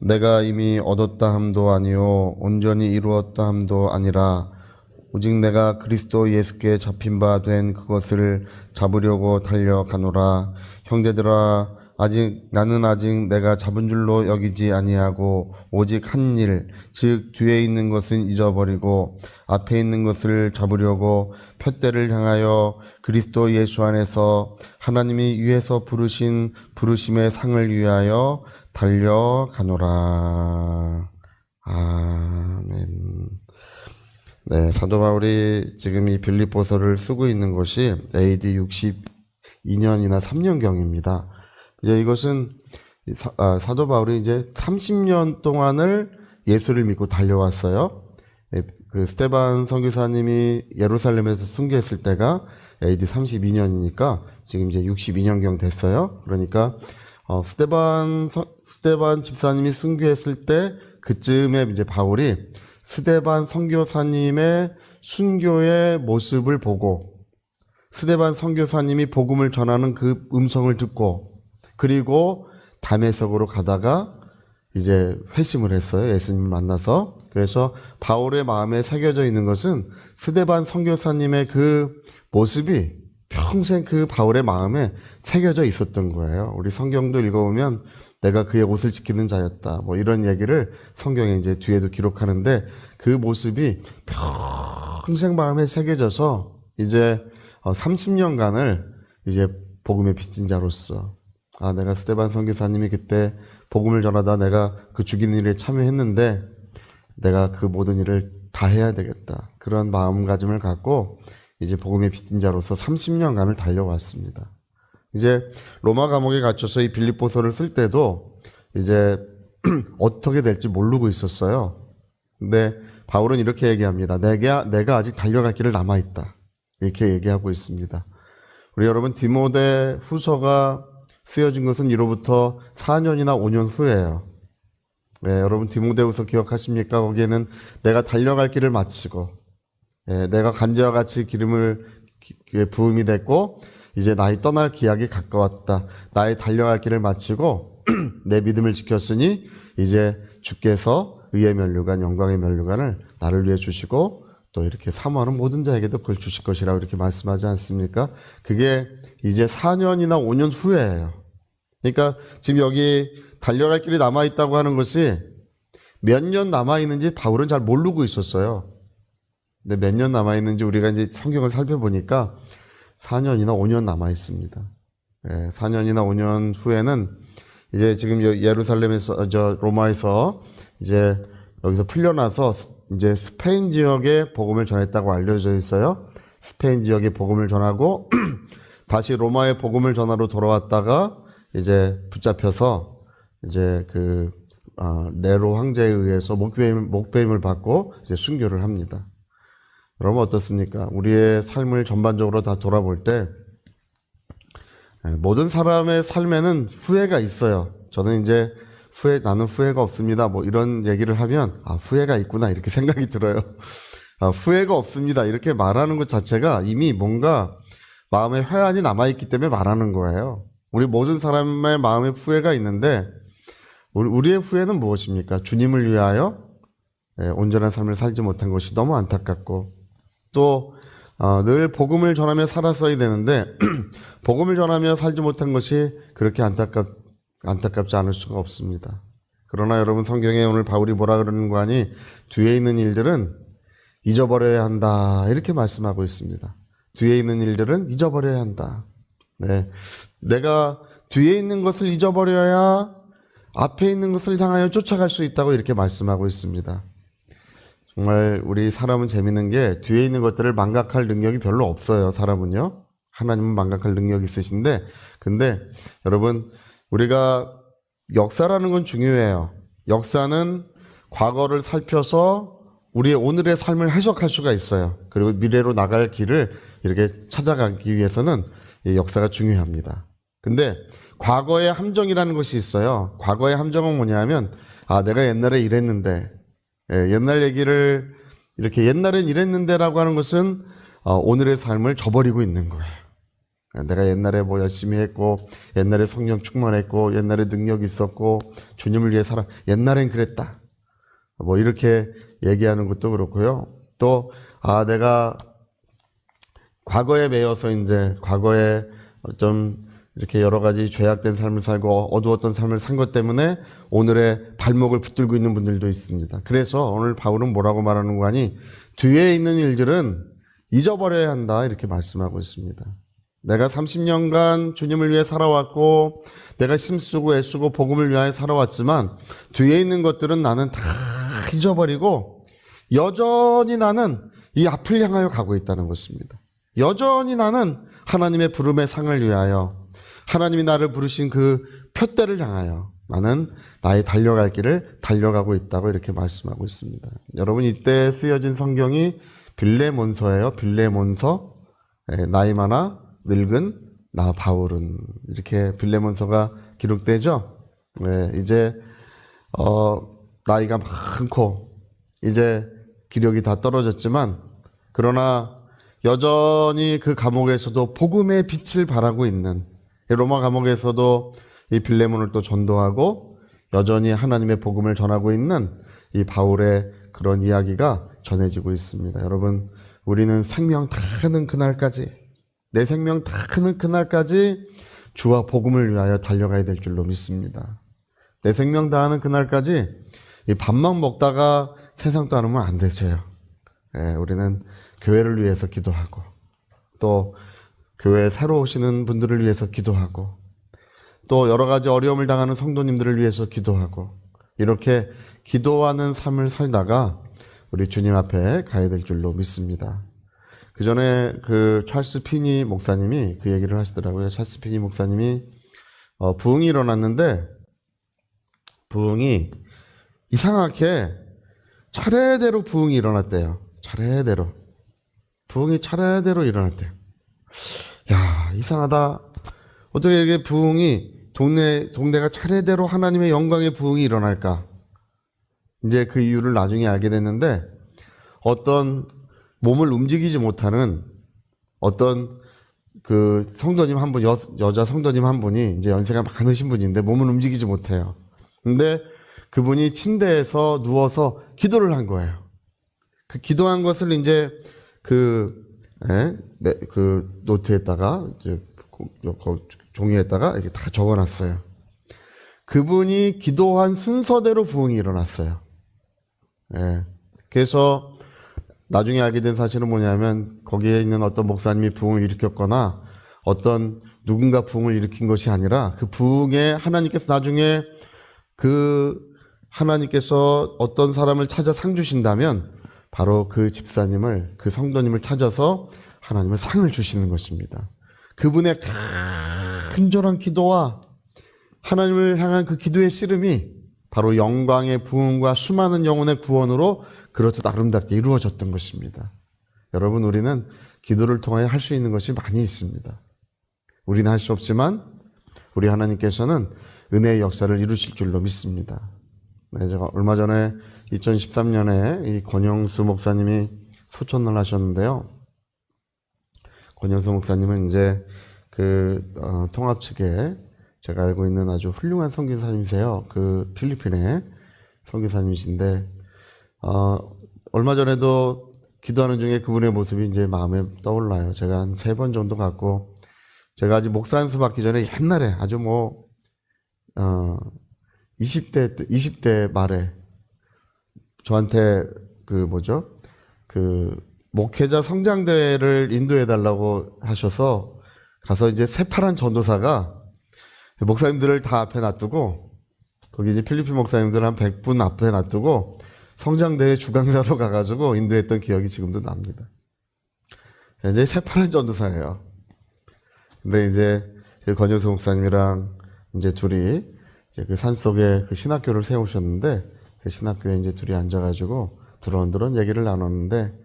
내가 이미 얻었다 함도 아니요 온전히 이루었다 함도 아니라 오직 내가 그리스도 예수께 잡힌 바 된 그것을 잡으려고 달려가노라. 형제들아, 나는 아직 내가 잡은 줄로 여기지 아니하고 오직 한 일, 즉 뒤에 있는 것은 잊어버리고 앞에 있는 것을 잡으려고 푯대를 향하여 그리스도 예수 안에서 하나님이 위에서 부르신 부르심의 상을 위하여 달려가노라. 아멘. 네, 사도 바울이 지금 이 빌립보서를 쓰고 있는 것이 AD 62년이나 3년경입니다. 이제 이것은 사도 바울이 이제 30년 동안을 예수를 믿고 달려왔어요. 그 스데반 선교사님이 예루살렘에서 순교했을 때가 AD 32년이니까 지금 이제 62년경 됐어요. 그러니까 스데반 집사님이 순교했을 때 그쯤에 이제 바울이 스데반 선교사님의 순교의 모습을 보고 스데반 선교사님이 복음을 전하는 그 음성을 듣고 그리고 다메섹으로 가다가 이제 회심을 했어요. 예수님을 만나서. 그래서 바울의 마음에 새겨져 있는 것은 스데반 선교사님의 그 모습이 평생 그 바울의 마음에 새겨져 있었던 거예요. 우리 성경도 읽어보면 내가 그의 옷을 지키는 자였다. 뭐 이런 얘기를 성경에 이제 뒤에도 기록하는데 그 모습이 평생 마음에 새겨져서 이제 30년간을 이제 복음의 빚진 자로서 내가 스데반 선교사님이 그때 복음을 전하다 내가 그 죽이는 일에 참여했는데 내가 그 모든 일을 다 해야 되겠다. 그런 마음가짐을 갖고 이제 복음의 빚진 자로서 30년간을 달려왔습니다. 이제 로마 감옥에 갇혀서 이 빌립보서를 쓸 때도 이제 어떻게 될지 모르고 있었어요. 근데 바울은 이렇게 얘기합니다. 내가 아직 달려갈 길을 남아있다. 이렇게 얘기하고 있습니다. 우리 여러분 디모데 후서가 쓰여진 것은 이로부터 4년이나 5년 후예요. 네, 여러분 디모데후서 기억하십니까? 거기에는 내가 달려갈 길을 마치고 내가 간지와 같이 기름을 부음이 됐고 이제 나의 떠날 기약이 가까웠다. 나의 달려갈 길을 마치고 내 믿음을 지켰으니 이제 주께서 의의 면류관 영광의 면류관을 나를 위해 주시고 또 이렇게 사모하는 모든 자에게도 그걸 주실 것이라고 이렇게 말씀하지 않습니까? 그게 이제 4년이나 5년 후에예요. 그러니까 지금 여기 달려갈 길이 남아있다고 하는 것이 몇 년 남아있는지 바울은 잘 모르고 있었어요. 근데 몇 년 남아있는지 우리가 이제 성경을 살펴보니까 4년이나 5년 남아있습니다. 4년이나 5년 후에는 이제 지금 예루살렘에서, 로마에서 이제 여기서 풀려나서 이제 스페인 지역에 복음을 전했다고 알려져 있어요. 스페인 지역에 복음을 전하고 다시 로마의 복음을 전하러 돌아왔다가 이제 붙잡혀서 이제 네로 황제에 의해서 목배임을 받고 이제 순교를 합니다. 여러분 어떻습니까? 우리의 삶을 전반적으로 다 돌아볼 때 모든 사람의 삶에는 후회가 있어요. 저는 이제 나는 후회가 없습니다. 뭐 이런 얘기를 하면 후회가 있구나 이렇게 생각이 들어요. 후회가 없습니다 이렇게 말하는 것 자체가 이미 뭔가 마음에 회한이 남아있기 때문에 말하는 거예요. 우리 모든 사람의 마음에 후회가 있는데 우리의 후회는 무엇입니까? 주님을 위하여 온전한 삶을 살지 못한 것이 너무 안타깝고 또 늘 복음을 전하며 살았어야 되는데 복음을 전하며 살지 못한 것이 그렇게 안타깝지 않을 수가 없습니다. 그러나 여러분 성경에 오늘 바울이 뭐라 그러는 거 아니 뒤에 있는 일들은 잊어버려야 한다 이렇게 말씀하고 있습니다. 뒤에 있는 일들은 잊어버려야 한다. 네, 내가 뒤에 있는 것을 잊어버려야 앞에 있는 것을 향하여 쫓아갈 수 있다고 이렇게 말씀하고 있습니다. 정말 우리 사람은 재밌는 게 뒤에 있는 것들을 망각할 능력이 별로 없어요. 사람은요. 하나님은 망각할 능력이 있으신데 근데 여러분 우리가 역사라는 건 중요해요. 역사는 과거를 살펴서 우리의 오늘의 삶을 해석할 수가 있어요. 그리고 미래로 나갈 길을 이렇게 찾아가기 위해서는 이 역사가 중요합니다. 근데 과거의 함정이라는 것이 있어요. 과거의 함정은 뭐냐면 내가 옛날에 이랬는데 옛날 얘기를 이렇게 옛날엔 이랬는데라고 하는 것은 오늘의 삶을 저버리고 있는 거예요. 내가 옛날에 뭐 열심히 했고, 옛날에 성령 충만했고, 옛날에 능력이 있었고, 주님을 위해 살아. 옛날엔 그랬다. 뭐 이렇게 얘기하는 것도 그렇고요. 또, 내가 과거에 매여서 이제 과거에 좀 이렇게 여러 가지 죄악된 삶을 살고 어두웠던 삶을 산 것 때문에 오늘의 발목을 붙들고 있는 분들도 있습니다. 그래서 오늘 바울은 뭐라고 말하는 거 아니? 뒤에 있는 일들은 잊어버려야 한다. 이렇게 말씀하고 있습니다. 내가 30년간 주님을 위해 살아왔고 내가 힘쓰고 애쓰고 복음을 위하여 살아왔지만 뒤에 있는 것들은 나는 다 잊어버리고 여전히 나는 이 앞을 향하여 가고 있다는 것입니다. 여전히 나는 하나님의 부름의 상을 위하여 하나님이 나를 부르신 그 표대를 향하여 나는 나의 달려갈 길을 달려가고 있다고 이렇게 말씀하고 있습니다. 여러분 이때 쓰여진 성경이 빌레몬서예요. 빌레몬서. 나이 많아 늙은 나 바울은 이렇게 빌레몬서가 기록되죠. 이제 나이가 많고 이제 기력이 다 떨어졌지만 그러나 여전히 그 감옥에서도 복음의 빛을 발하고 있는 로마 감옥에서도 이 빌레몬을 또 전도하고 여전히 하나님의 복음을 전하고 있는 이 바울의 그런 이야기가 전해지고 있습니다. 여러분 우리는 생명 다하는 그날까지 내 생명 다하는 그날까지 주와 복음을 위하여 달려가야 될 줄로 믿습니다. 내 생명 다하는 그날까지 이 밥만 먹다가 세상 떠나면 안 되죠. 우리는 교회를 위해서 기도하고 또 교회에 새로 오시는 분들을 위해서 기도하고 또 여러 가지 어려움을 당하는 성도님들을 위해서 기도하고 이렇게 기도하는 삶을 살다가 우리 주님 앞에 가야 될 줄로 믿습니다. 그 전에 그 찰스 피니 목사님이 그 얘기를 하시더라고요. 찰스 피니 목사님이 부흥이 일어났는데 부흥이 이상하게 차례대로 부흥이 일어났대요. 차례대로. 부흥이 차례대로 일어났대요. 야, 이상하다. 어떻게 이게 부흥이 동네가 차례대로 하나님의 영광의 부흥이 일어날까? 이제 그 이유를 나중에 알게 됐는데 어떤 몸을 움직이지 못하는 어떤 그 성도님 한 분, 여자 성도님 한 분이 이제 연세가 많으신 분인데 몸을 움직이지 못해요. 근데 그분이 침대에서 누워서 기도를 한 거예요. 그 기도한 것을 이제 그 노트에다가 종이에다가 이렇게 다 적어놨어요. 그분이 기도한 순서대로 부흥이 일어났어요. 그래서 나중에 알게 된 사실은 뭐냐면 거기에 있는 어떤 목사님이 부흥을 일으켰거나 어떤 누군가 부흥을 일으킨 것이 아니라 그 부흥에 하나님께서 나중에 하나님께서 어떤 사람을 찾아 상 주신다면 바로 그 집사님을, 그 성도님을 찾아서 하나님은 상을 주시는 것입니다. 그분의 간절한 기도와 하나님을 향한 그 기도의 씨름이 바로 영광의 부흥과 수많은 영혼의 구원으로 그렇듯 아름답게 이루어졌던 것입니다. 여러분, 우리는 기도를 통하여 할 수 있는 것이 많이 있습니다. 우리는 할 수 없지만 우리 하나님께서는 은혜의 역사를 이루실 줄로 믿습니다. 제가 얼마 전에 2013년에 이 권영수 목사님이 소천을 하셨는데요. 권영수 목사님은 이제 통합 측에 제가 알고 있는 아주 훌륭한 선교사님이세요. 그 필리핀의 선교사님이신데, 얼마 전에도 기도하는 중에 그분의 모습이 이제 마음에 떠올라요. 제가 한 3번 정도 갔고, 제가 아직 목사 안수 받기 전에 옛날에 아주 20대 말에 저한테 목회자 성장대회를 인도해달라고 하셔서 가서 이제 새파란 전도사가 목사님들을 다 앞에 놔두고 거기 이제 필리핀 목사님들 한 100분 앞에 놔두고 성장대회 주강사로 가가지고 인도했던 기억이 지금도 납니다. 이제 새파란 전도사예요. 근데 이제 권영수 목사님이랑 이제 둘이 이제 그 산속에 그 신학교를 세우셨는데 그 신학교에 이제 둘이 앉아가지고 드런드런 얘기를 나눴는데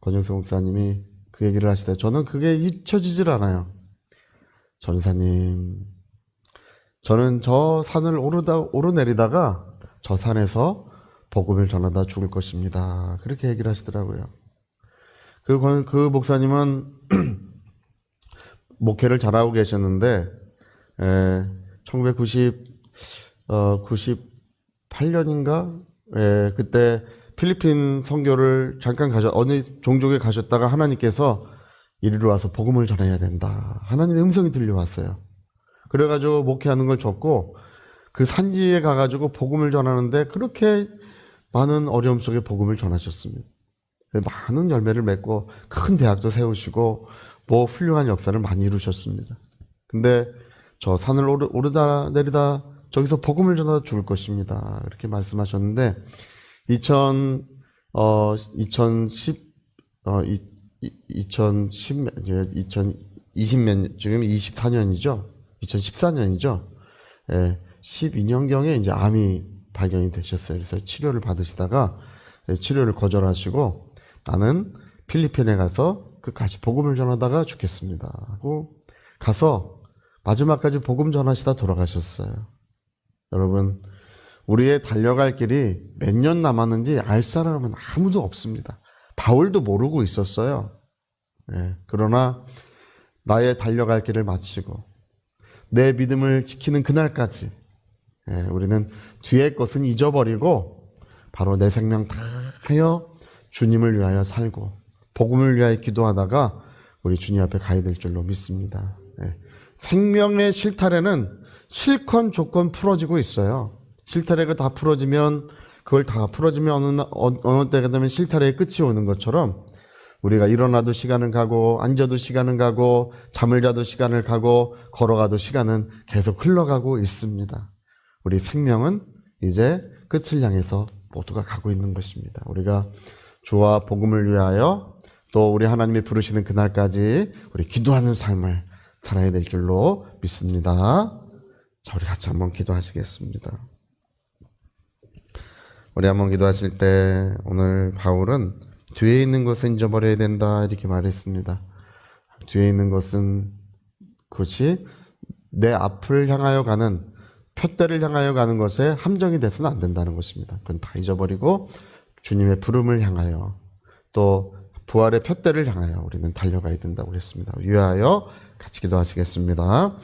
권영수 목사님이 그 얘기를 하시다. 저는 그게 잊혀지질 않아요. 전사님, 저는 저 산을 오르내리다가 저 산에서 복음을 전하다 죽을 것입니다. 그렇게 얘기를 하시더라고요. 그 목사님은 목회를 잘하고 계셨는데 1998년인가 그때 필리핀 선교를 잠깐 어느 종족에 가셨다가 하나님께서 이리로 와서 복음을 전해야 된다. 하나님의 음성이 들려왔어요. 그래가지고 목회하는 걸 접고 그 산지에 가가지고 복음을 전하는데 그렇게 많은 어려움 속에 복음을 전하셨습니다. 많은 열매를 맺고 큰 대학도 세우시고 뭐 훌륭한 역사를 많이 이루셨습니다. 근데 저 산을 오르다 내리다 저기서 복음을 전하다 죽을 것입니다. 이렇게 말씀하셨는데 2010 2020년 지금 24년이죠. 2014년이죠. 12년경에 이제 암이 발견이 되셨어요. 그래서 치료를 받으시다가 치료를 거절하시고 나는 필리핀에 가서 끝까지 복음을 전하다가 죽겠습니다 하고 가서 마지막까지 복음 전하시다 돌아가셨어요. 여러분, 우리의 달려갈 길이 몇 년 남았는지 알 사람은 아무도 없습니다. 바울도 모르고 있었어요. 그러나 나의 달려갈 길을 마치고 내 믿음을 지키는 그날까지 우리는 뒤의 것은 잊어버리고 바로 내 생명 다하여 주님을 위하여 살고 복음을 위하여 기도하다가 우리 주님 앞에 가야 될 줄로 믿습니다. 생명의 실타래는 실컷 조건 풀어지고 있어요. 실타래가 다 풀어지면 그걸 다 풀어지면 어느 때가 되면 실타래의 끝이 오는 것처럼 우리가 일어나도 시간은 가고 앉아도 시간은 가고 잠을 자도 시간을 가고 걸어가도 시간은 계속 흘러가고 있습니다. 우리 생명은 이제 끝을 향해서 모두가 가고 있는 것입니다. 우리가 주와 복음을 위하여 또 우리 하나님이 부르시는 그날까지 우리 기도하는 삶을 살아야 될 줄로 믿습니다. 자, 우리 같이 한번 기도하시겠습니다. 우리 한번 기도하실 때 오늘 바울은 뒤에 있는 것은 잊어버려야 된다 이렇게 말했습니다. 뒤에 있는 것은 그것이 내 앞을 향하여 가는 푯대를 향하여 가는 것에 함정이 돼서는 안 된다는 것입니다. 그건 다 잊어버리고 주님의 부름을 향하여 또 부활의 푯대를 향하여 우리는 달려가야 된다고 했습니다. 위하여 같이 기도하시겠습니다.